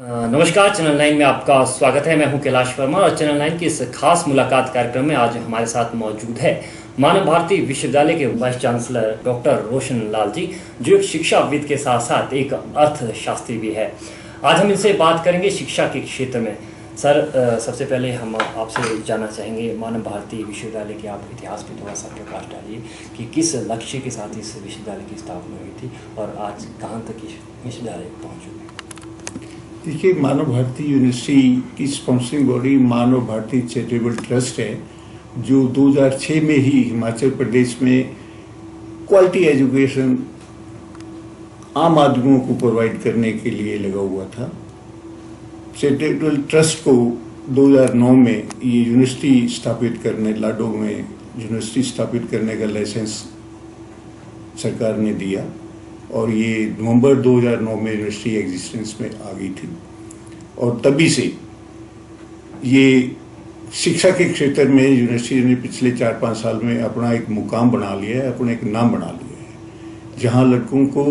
नमस्कार, चैनल 9 में आपका स्वागत है। मैं हूं कैलाश वर्मा और चैनल 9 की इस खास मुलाकात कार्यक्रम में आज हमारे साथ मौजूद है मानव भारती विश्वविद्यालय के vice chancellor doctor Roshan Lal ji, जो एक शिक्षाविद के साथ साथ एक अर्थशास्त्री भी है। आज हम इनसे बात करेंगे शिक्षा के क्षेत्र में। सर, सबसे पहले हम आपसे जानना चाहेंगे, मानव भारती विश्वविद्यालय के आप इतिहास पर थोड़ा सा प्रकाश डालिए कि किस लक्ष्य के साथ इस विश्वविद्यालय की स्थापना हुई थी और आज कहाँ तक इस विश्वविद्यालय पहुँच चुके हैं। देखिए, मानव भारती यूनिवर्सिटी की स्पॉन्सरिंग बॉडी मानव भारती चैरिटेबल ट्रस्ट है, जो 2006 में ही हिमाचल प्रदेश में क्वालिटी एजुकेशन आम आदमियों को प्रोवाइड करने के लिए लगा हुआ था। चैरिटेबल ट्रस्ट को 2009 में ये यूनिवर्सिटी स्थापित करने, लाडो में यूनिवर्सिटी स्थापित करने का लाइसेंस सरकार ने दिया और ये नवंबर 2009 में यूनिवर्सिटी एग्जिस्टेंस में आ गई थी। और तभी से ये शिक्षा के क्षेत्र में यूनिवर्सिटी ने पिछले 4-5 साल में अपना एक मुकाम बना लिया है, अपना एक नाम बना लिया है, जहां लड़कों को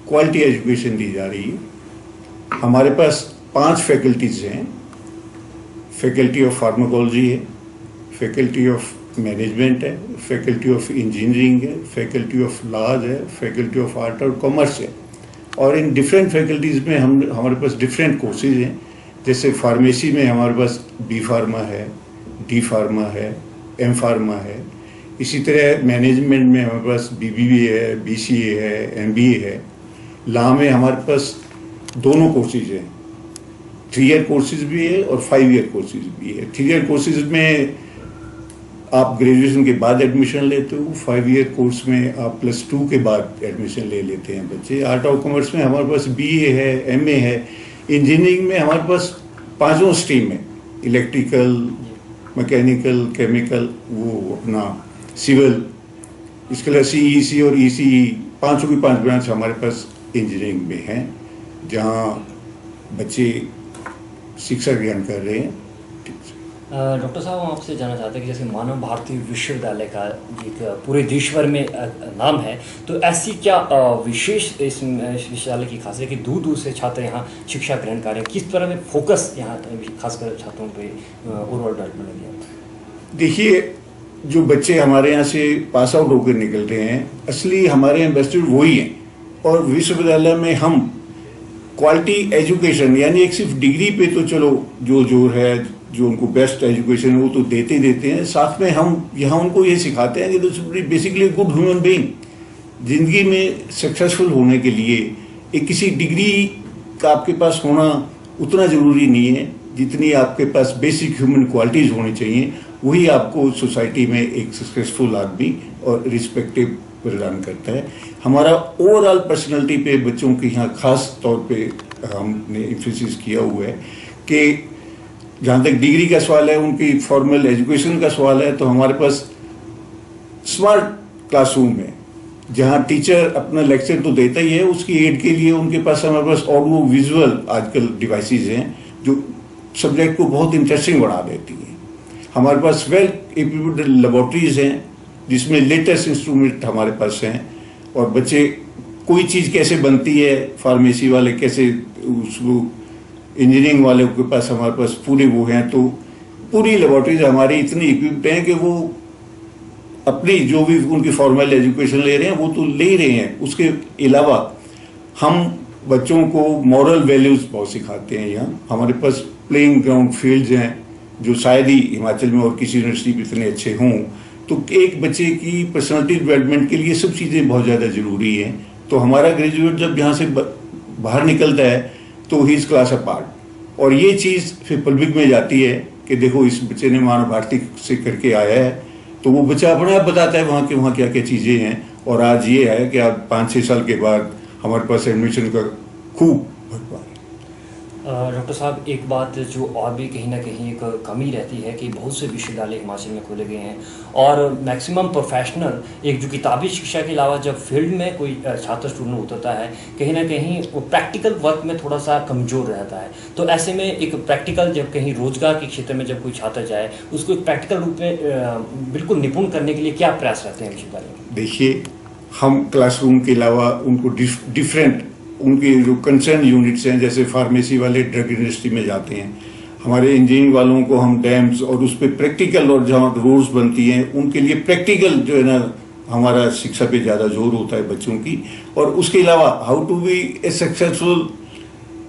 क्वालिटी एजुकेशन दी जा रही है। हमारे पास 5 फैकल्टीज हैं। फैकल्टी ऑफ फार्माकोलॉजी है, फैकल्टी ऑफ मैनेजमेंट है, फैकल्टी ऑफ इंजीनियरिंग है, फैकल्टी ऑफ लॉज है, फैकल्टी ऑफ आर्ट और कॉमर्स है। और इन डिफरेंट फैकल्टीज में हमारे पास डिफरेंट कोर्सेज हैं। जैसे फार्मेसी में हमारे पास बी फार्मा है, डी फार्मा है, एम फार्मा है। इसी तरह मैनेजमेंट में हमारे पास बीबीए है, बीसीए है, एमबीए है। लॉ में हमारे पास दोनों कोर्सेज हैं, 3 ईयर कोर्सेज भी है और 5 ईयर कोर्सेज भी है। 3 ईयर कोर्सेज में आप ग्रेजुएशन के बाद एडमिशन लेते हो, 5 ईयर कोर्स में आप +2 के बाद एडमिशन ले लेते हैं बच्चे। आर्ट और कॉमर्स में हमारे पास बीए है, एमए है। इंजीनियरिंग में हमारे पास 5 स्ट्रीम है, इलेक्ट्रिकल, मैकेनिकल, केमिकल, वो अपना सिविल। इसके अलावा सीईसी और ईसीई 5 की 5 ब्रांच हमारे पास इंजीनियरिंग में हैं, जहाँ बच्चे शिक्षा ग्रहण कर रहे हैं। डॉक्टर साहब, हम आपसे जानना चाहते हैं कि जैसे मानव भारती विश्वविद्यालय का एक पूरे देश भर में नाम है, तो ऐसी क्या विशेष इस विश्वविद्यालय की खासियत है कि दूर दूर से छात्र यहाँ शिक्षा ग्रहण कर रहे हैं? किस तरह में फोकस यहाँ खासकर छात्रों पे ओवरऑल डेवलपमेंट है? देखिए, जो बच्चे हमारे यहाँ से पास आउट होकर निकल रहे हैं, असली हमारे एम्बेसडर वही हैं। और विश्वविद्यालय में हम क्वालिटी एजुकेशन, यानी एक सिर्फ डिग्री पे तो चलो जो जोर है, जो उनको बेस्ट एजुकेशन है वो तो देते हैं, साथ में हम यहाँ उनको ये सिखाते हैं कि बेसिकली गुड ह्यूमन बीइंग। जिंदगी में सक्सेसफुल होने के लिए एक किसी डिग्री का आपके पास होना उतना ज़रूरी नहीं है, जितनी आपके पास बेसिक ह्यूमन क्वालिटीज़ होनी चाहिए। वही आपको सोसाइटी में एक सक्सेसफुल आदमी और रिस्पेक्टिव प्रदान करता है। हमारा ओवरऑल पर्सनैलिटी पे बच्चों के यहाँ खास तौर पे हमने एम्फेसिस किया हुआ है कि जहाँ तक डिग्री का सवाल है, उनकी फॉर्मल एजुकेशन का सवाल है, तो हमारे पास स्मार्ट क्लासरूम है, जहाँ टीचर अपना लेक्चर तो देता ही है, उसकी एड के लिए उनके पास हमारे पास ऑडियो विजुअल आजकल डिवाइसेस हैं जो सब्जेक्ट को बहुत इंटरेस्टिंग बना देती हैं। हमारे पास वेल इक्विप्ड लेबोरेटरीज हैं, जिसमें लेटेस्ट इंस्ट्रूमेंट हमारे पास हैं। और बच्चे कोई चीज़ कैसे बनती है, फार्मेसी वाले कैसे उसको, इंजीनियरिंग वाले के पास हमारे पास पूरे वो हैं। तो पूरी लेबोरेटरीज हमारी इतनी इक्विप्ड हैं कि वो अपनी जो भी उनकी फॉर्मल एजुकेशन ले रहे हैं वो तो ले ही रहे हैं। उसके अलावा हम बच्चों को मॉरल वैल्यूज बहुत सिखाते हैं। यहाँ हमारे पास प्लेइंग ग्राउंड फील्ड्स हैं, जो शायद ही हिमाचल में और किसी यूनिवर्सिटी में इतने अच्छे हों। तो एक बच्चे की पर्सनैलिटी डेवलपमेंट के लिए सब चीज़ें बहुत ज़्यादा ज़रूरी हैं। तो हमारा ग्रेजुएट जब यहाँ से बाहर निकलता है तो ही इज क्लास अपार्ट। और ये चीज़ फिर पब्लिक में जाती है कि देखो इस बच्चे ने मानव भारती से करके आया है, तो वो बच्चा अपने आप बताता है वहाँ क्या क्या चीज़ें हैं। और आज ये है कि आज 5-6 साल के बाद हमारे पास एडमिशन का खूब भरपूर है। डॉक्टर साहब, एक बात जो और भी कहीं ना कहीं एक कमी रहती है कि बहुत से विश्वविद्यालय हिमाचल में खोले गए हैं और मैक्सिमम प्रोफेशनल एक जो किताबी शिक्षा के अलावा जब फील्ड में कोई छात्र स्टूडेंट उतरता है, कहीं ना कहीं वो प्रैक्टिकल वर्क में थोड़ा सा कमज़ोर रहता है। तो ऐसे में एक प्रैक्टिकल, जब कहीं रोजगार के क्षेत्र में जब कोई छात्र जाए, उसको एक प्रैक्टिकल रूप में बिल्कुल निपुण करने के लिए क्या प्रयास रहते हैं विश्वविद्यालय में? देखिए, हम क्लासरूम के अलावा उनको डिफरेंट उनके जो कंसर्न यूनिट्स हैं, जैसे फार्मेसी वाले ड्रग इंडस्ट्री में जाते हैं, हमारे इंजीनियरिंग वालों को हम डैम्स और उस पर प्रैक्टिकल और जहाँ रोड्स बनती हैं उनके लिए प्रैक्टिकल जो है ना, हमारा शिक्षा पे ज़्यादा जोर होता है बच्चों की। और उसके अलावा how to be a successful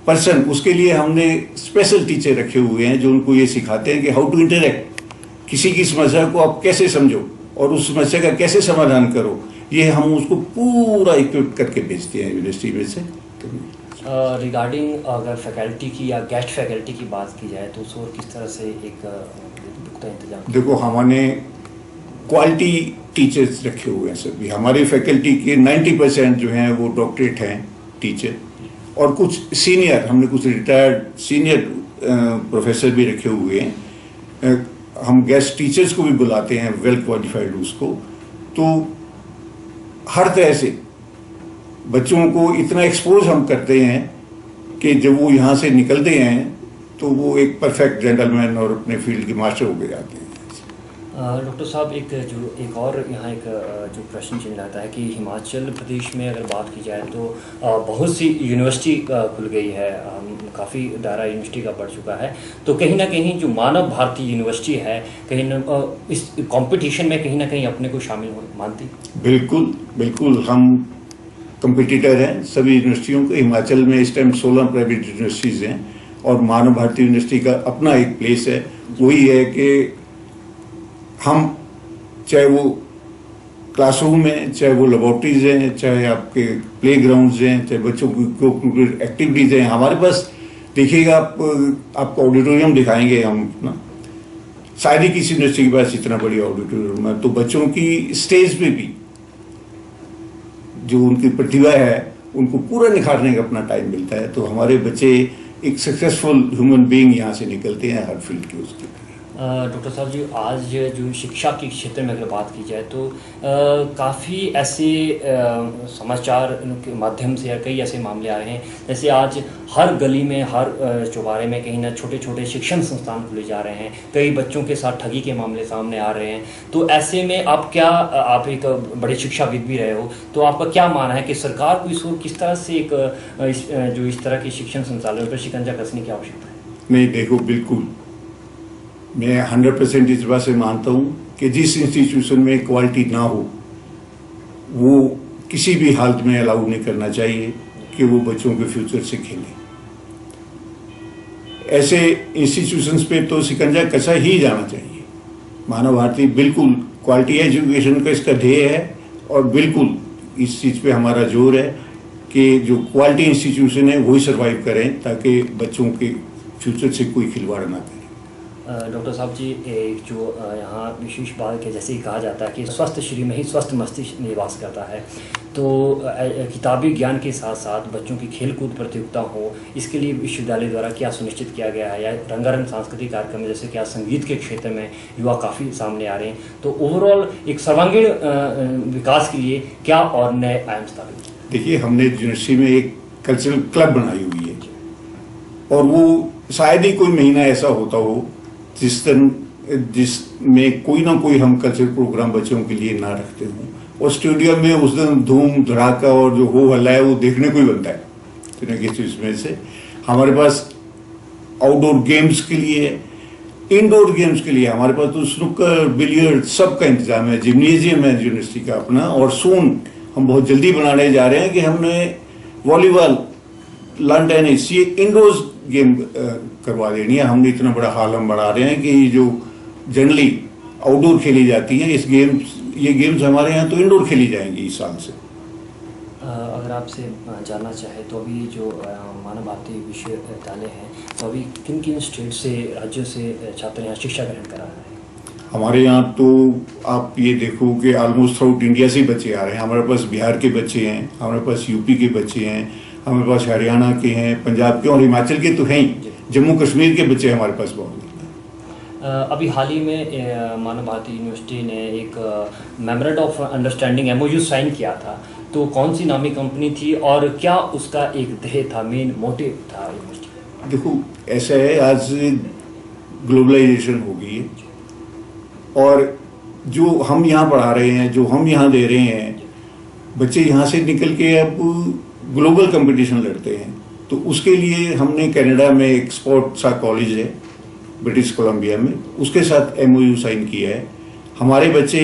person, उसके लिए हमने स्पेशल टीचर रखे हुए हैं जो उनको ये सिखाते हैं कि हाउ टू इंटरेक्ट, किसी की समस्या को आप कैसे समझो और उस समस्या का कैसे समाधान करो, ये हम उसको पूरा इक्विप करके भेजते हैं यूनिवर्सिटी में से। रिगार्डिंग अगर फैकल्टी की या गेस्ट फैकल्टी की बात की जाए तो उस और किस तरह से एक पुख्ता इंतजाम? देखो, हमने क्वालिटी टीचर्स रखे हुए हैं सभी। हमारी फैकल्टी के 90% जो हैं वो डॉक्टरेट हैं टीचर, और कुछ सीनियर, हमने कुछ रिटायर्ड सीनियर प्रोफेसर भी रखे हुए हैं। हम गेस्ट टीचर्स को भी बुलाते हैं, वेल क्वालिफाइड उसको। तो हर तरह से बच्चों को इतना एक्सपोज हम करते हैं कि जब वो यहाँ से निकलते हैं तो वो एक परफेक्ट जेंटलमैन और अपने फील्ड के मास्टर होकर जाते हैं। डॉक्टर साहब, एक और यहाँ एक जो प्रश्न चिन्ह रहता है कि हिमाचल प्रदेश में अगर बात की जाए तो बहुत सी यूनिवर्सिटी खुल गई है, काफ़ी दायरा यूनिवर्सिटी का बढ़ चुका है। तो कहीं ना कहीं जो मानव भारती यूनिवर्सिटी है, कहीं न इस कंपटीशन में कहीं ना कहीं अपने को शामिल मानती? बिल्कुल बिल्कुल, हम कंपिटिटर हैं सभी यूनिवर्सिटियों के। हिमाचल में इस टाइम 16 प्राइवेट यूनिवर्सिटीज़ हैं और मानव भारती यूनिवर्सिटी का अपना एक प्लेस है। वही है कि हम, चाहे वो क्लासरूम है, चाहे वो लेबोरेटरीज हैं, चाहे आपके प्ले ग्राउंड्स हैं, चाहे बच्चों की एक्टिविटीज़ हैं, हमारे पास देखिएगा आपको ऑडिटोरियम दिखाएंगे हम ना, शायद ही किसी यूनिवर्सिटी के पास इतना बड़ी ऑडिटोरियम है। तो बच्चों की स्टेज पे भी जो उनकी प्रतिभा है उनको पूरा निखारने का अपना टाइम मिलता है। तो हमारे बच्चे एक सक्सेसफुल ह्यूमन बीइंग यहाँ से निकलते हैं हर फील्ड के उसके। डॉक्टर साहब जी, आज जो शिक्षा के क्षेत्र में अगर बात की जाए तो काफ़ी ऐसे समाचार के माध्यम से या कई ऐसे मामले आ रहे हैं, जैसे आज हर गली में, हर चौबारे में कहीं ना छोटे छोटे शिक्षण संस्थान खुले जा रहे हैं, कई बच्चों के साथ ठगी के मामले सामने आ रहे हैं। तो ऐसे में आप एक बड़े शिक्षाविद भी रहे हो, तो आपका क्या मानना है कि सरकार को इस ओर किस तरह से इस तरह के शिक्षण संचालन पर शिकंजा कसने की आवश्यकता है? नहीं, देखो, बिल्कुल मैं 100% इस बात से मानता हूं कि जिस इंस्टीट्यूशन में क्वालिटी ना हो वो किसी भी हालत में अलाउ नहीं करना चाहिए कि वो बच्चों के फ्यूचर से खेले। ऐसे इंस्टीट्यूशंस पे तो शिकंजा कसा ही जाना चाहिए। मानव भारती बिल्कुल क्वालिटी एजुकेशन का इसका ध्येय है और बिल्कुल इस चीज़ पे हमारा जोर है कि जो क्वालिटी इंस्टीट्यूशन है वही सर्वाइव करें ताकि बच्चों के फ्यूचर से कोई खिलवाड़ ना करे। डॉक्टर साहब जी, एक जो यहाँ विशेष बात है, जैसे ही कहा जाता है कि स्वस्थ शरीर में ही स्वस्थ मस्तिष्क निवास करता है, तो किताबी ज्ञान के साथ साथ बच्चों की खेलकूद प्रतियोगिता हो, इसके लिए विश्वविद्यालय द्वारा क्या सुनिश्चित किया गया है? या रंगारंग सांस्कृतिक कार्यक्रम जैसे क्या संगीत के क्षेत्र में युवा काफ़ी सामने आ रहे हैं, तो ओवरऑल एक सर्वांगीण विकास के लिए क्या और नए आयाम स्थापित? देखिए, हमने यूनिवर्सिटी में एक कल्चरल क्लब बनाई हुई है और वो शायद ही कोई महीना ऐसा होता हो जिसमें कोई ना कोई हम कल्चरल प्रोग्राम बच्चों के लिए ना रखते हों। और स्टेडियम में उस दिन धूम धड़ाका और जो हो हल्ला है वो देखने को ही बनता है। तो किसी इसमें से हमारे पास आउटडोर गेम्स के लिए, इंडोर गेम्स के लिए हमारे पास तो स्नूकर, बिलियर्ड सब का इंतजाम है। जिम्नेजियम है यूनिवर्सिटी का अपना, और सोन हम बहुत जल्दी बनाने जा रहे हैं कि हमने वॉलीबॉल, लॉन टेनिस, ये इंडोर गेम करवा देनी है। हमने इतना बड़ा हॉल हम बढ़ा रहे हैं कि जो जनरली आउटडोर खेली जाती हैं ये गेम्स हमारे यहाँ तो इंडोर खेली जाएंगी इस साल से। अगर आपसे जानना चाहे तो अभी जो मानव भारती विश्वविद्यालय है, तो अभी किन किन स्टेट से, राज्यों से छात्र यहाँ शिक्षा ग्रहण करा रहे हैं? हमारे यहाँ तो आप ये देखो कि ऑलमोस्ट थ्रू इंडिया से बच्चे आ रहे हैं। हमारे पास बिहार के बच्चे हैं, हमारे पास यूपी के बच्चे हैं, हमारे पास हरियाणा के हैं, पंजाब के और हिमाचल के तो हैं ही, जम्मू कश्मीर के बच्चे हमारे पास बहुत हैं। अभी हाल ही में मानव भारती यूनिवर्सिटी ने एक memorandum of understanding MOU sign किया था, तो कौन सी नामी कंपनी थी और क्या उसका एक ध्येय था, मेन मोटिव था यूनिवर्सिटी? देखो, ऐसा है, आज ग्लोबलाइजेशन हो गई है और जो हम यहाँ पढ़ा रहे हैं, जो हम यहाँ दे रहे हैं, बच्चे यहाँ से निकल के अब ग्लोबल कंपटीशन लड़ते हैं। तो उसके लिए हमने कनाडा में एक स्पोर्ट सा कॉलेज है ब्रिटिश कोलंबिया में, उसके साथ MOU साइन किया है। हमारे बच्चे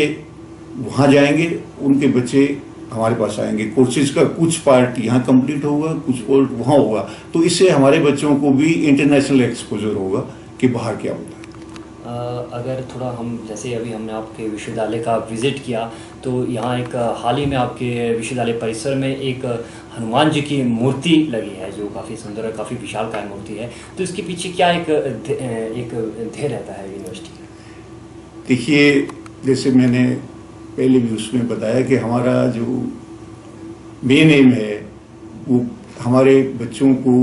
वहाँ जाएंगे, उनके बच्चे हमारे पास आएंगे। कोर्सेज का कुछ पार्ट यहाँ कंप्लीट होगा, कुछ पार्ट वहाँ होगा। तो इससे हमारे बच्चों को भी इंटरनेशनल एक्सपोजर होगा कि बाहर क्या होता है। अगर थोड़ा हम जैसे अभी हमने आपके विश्वविद्यालय का विजिट किया तो यहाँ एक हाल ही में आपके विश्वविद्यालय परिसर में एक हनुमान जी की मूर्ति लगी है जो काफ़ी सुंदर और काफ़ी विशालकाय मूर्ति है। तो इसके पीछे क्या एक ध्येय रहता है यूनिवर्सिटी का? देखिए, जैसे मैंने पहले भी उसमें बताया कि हमारा जो मेन एम है वो हमारे बच्चों को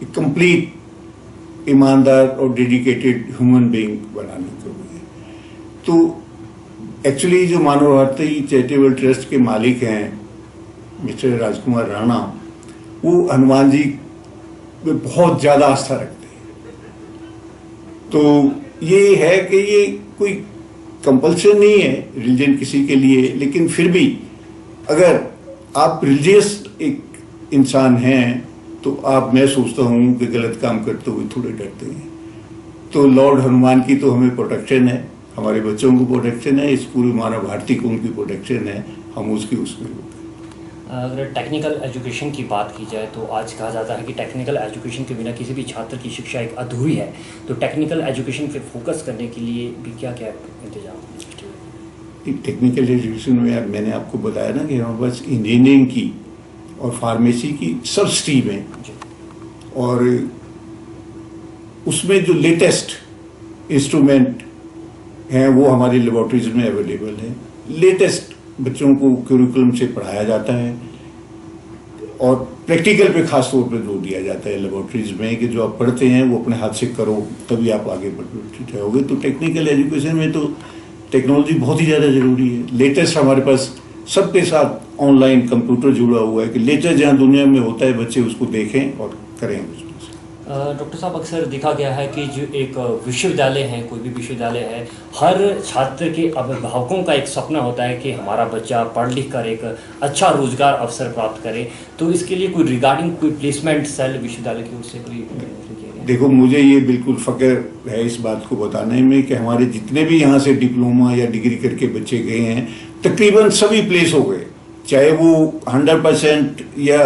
एक कंप्लीट ईमानदार और डेडिकेटेड ह्यूमन बीइंग बनाने के लिए। तो एक्चुअली जो मानव भारती चैरिटेबल ट्रस्ट के मालिक हैं मिस्टर राजकुमार राणा, वो हनुमान जी में बहुत ज्यादा आस्था रखते हैं। तो ये है कि ये कोई कंपल्सन नहीं है रिलीजन किसी के लिए, लेकिन फिर भी अगर आप रिलीजियस एक इंसान हैं तो आप, मैं सोचता हूं कि गलत काम करते हुए थोड़े डरते हैं। तो लॉर्ड हनुमान की तो हमें प्रोटेक्शन है, हमारे बच्चों को प्रोटेक्शन है, इस पूरी मानव भारती को उनकी प्रोटेक्शन है, हम उसकी उसमें होते हैं। अगर टेक्निकल एजुकेशन की बात की जाए तो आज कहा जाता है कि टेक्निकल एजुकेशन के बिना किसी भी छात्र की शिक्षा एक अधूरी है। तो टेक्निकल एजुकेशन पे फोकस करने के लिए भी क्या क्या इंतजाम? टेक्निकल एजुकेशन में मैंने आपको बताया ना कि हमारे पास इंजीनियरिंग की और फार्मेसी की सब स्ट्रीम है, और उसमें जो लेटेस्ट इंस्ट्रूमेंट हैं वो हमारी लेबोरेटरीज में अवेलेबल है। लेटेस्ट बच्चों को करिकुलम से पढ़ाया जाता है और प्रैक्टिकल पे खास तौर पे जोर दिया जाता है लेबोरेटरीज में कि जो आप पढ़ते हैं वो अपने हाथ से करो, तभी आप आगे बढ़ जाओगे। तो टेक्निकल एजुकेशन में तो टेक्नोलॉजी बहुत ही ज़्यादा ज़रूरी है। लेटेस्ट हमारे पास सबके साथ ऑनलाइन कंप्यूटर जुड़ा हुआ है कि लेटेस्ट जहाँ दुनिया में होता है बच्चे उसको देखें और करें उसमें। डॉक्टर साहब, अक्सर देखा गया है कि जो एक विश्वविद्यालय है, कोई भी विश्वविद्यालय है, हर छात्र के अभिभावकों का एक सपना होता है कि हमारा बच्चा पढ़ लिख कर एक अच्छा रोजगार अवसर प्राप्त करे। तो इसके लिए कोई रिगार्डिंग कोई प्लेसमेंट सेल विश्वविद्यालय की ओर से कोई? देखो, मुझे ये बिल्कुल फख्र है इस बात को बताने में कि हमारे जितने भी यहाँ से डिप्लोमा या डिग्री करके बच्चे गए हैं तकरीबन सभी प्लेस हो गए, चाहे वो 100% या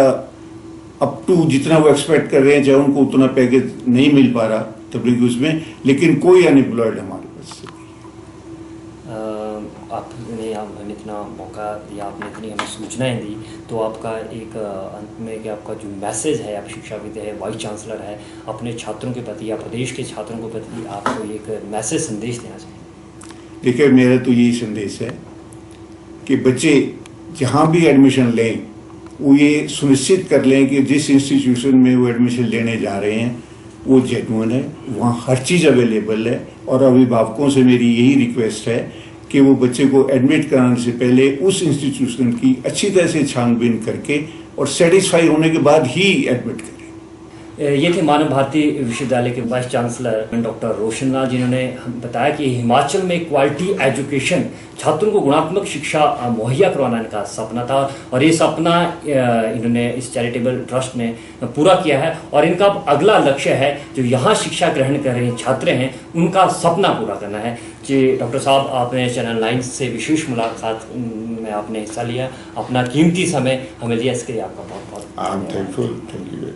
अप टू जितना वो एक्सपेक्ट कर रहे हैं, चाहे उनको उतना पैकेज नहीं मिल पा रहा तबलीग उसमें, लेकिन कोई अनएम्प्लॉयड हमारे पास से आपने हमें इतना मौका दिया, आपने इतनी हमें सूचनाएं दी, तो आपका एक अंत में कि आपका जो मैसेज है, आप शिक्षाविद है, वाइस चांसलर है, अपने छात्रों के प्रति या प्रदेश के छात्रों के प्रति आपको एक मैसेज संदेश देना चाहिए? देखिए, मेरा तो यही संदेश है कि बच्चे जहाँ भी एडमिशन लें वो ये सुनिश्चित कर लें कि जिस इंस्टीट्यूशन में वो एडमिशन लेने जा रहे हैं वो जेन्युइन है, वहाँ हर चीज़ अवेलेबल है। और अभिभावकों से मेरी यही रिक्वेस्ट है कि वो बच्चे को एडमिट कराने से पहले उस इंस्टीट्यूशन की अच्छी तरह से छानबीन करके और सेटिस्फाई होने के बाद ही एडमिट करें। ये थे मानव भारती विश्वविद्यालय के vice chancellor doctor Roshan Lal, जिन्होंने बताया कि हिमाचल में क्वालिटी एजुकेशन, छात्रों को गुणात्मक शिक्षा मुहैया करवाना इनका सपना था और ये सपना इन्होंने इस चैरिटेबल ट्रस्ट ने पूरा किया है। और इनका अगला लक्ष्य है जो यहाँ शिक्षा ग्रहण कर रहे छात्र हैं उनका सपना पूरा करना है। जी डॉक्टर साहब, आपने चैनल 9 से विशेष मुलाकात में आपने हिस्सा लिया, अपना कीमती समय हमें दिया, इसके लिए आपका बहुत बहुत थैंक यू।